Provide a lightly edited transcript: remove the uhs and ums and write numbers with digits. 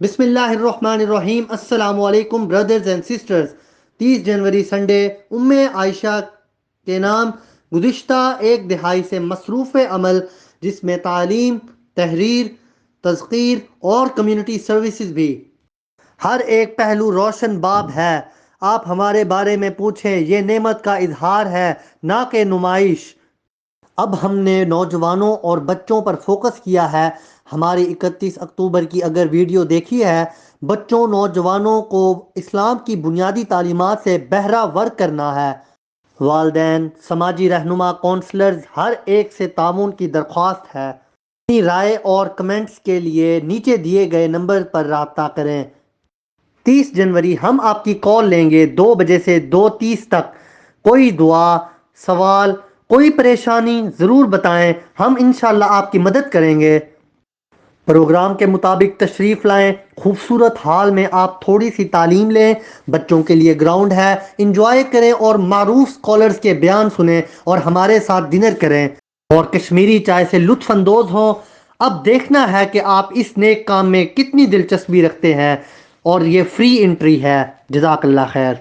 بسم اللہ الرحمن الرحیم۔ السلام علیکم بردرز اینڈ سسٹرز۔ 30 جنوری سنڈے عائشہ کے نام گزشتہ ایک دہائی سے مصروف عمل، جس میں تعلیم، تحریر، تذکیر اور کمیونٹی سروسز بھی ہر ایک پہلو روشن باب ہے۔ آپ ہمارے بارے میں پوچھیں، یہ نعمت کا اظہار ہے، نہ کہ نمائش۔ اب ہم نے نوجوانوں اور بچوں پر فوکس کیا ہے۔ ہماری 31 اکتوبر کی اگر ویڈیو دیکھی ہے، بچوں نوجوانوں کو اسلام کی بنیادی تعلیمات سے بہرہ ور کرنا ہے۔ والدین، سماجی رہنما، کونسلرز، ہر ایک سے تعاون کی درخواست ہے۔ اپنی رائے اور کمنٹس کے لیے نیچے دیے گئے نمبر پر رابطہ کریں۔ 30 جنوری ہم آپ کی کال لیں گے 2 بجے سے 2:30 تک۔ کوئی دعا، سوال، کوئی پریشانی ضرور بتائیں، ہم انشاءاللہ آپ کی مدد کریں گے۔ پروگرام کے مطابق تشریف لائیں۔ خوبصورت ہال میں آپ تھوڑی سی تعلیم لیں، بچوں کے لیے گراؤنڈ ہے، انجوائے کریں اور معروف اسکالرز کے بیان سنیں اور ہمارے ساتھ ڈنر کریں اور کشمیری چائے سے لطف اندوز ہوں۔ اب دیکھنا ہے کہ آپ اس نیک کام میں کتنی دلچسپی رکھتے ہیں، اور یہ فری انٹری ہے۔ جزاک اللہ خیر۔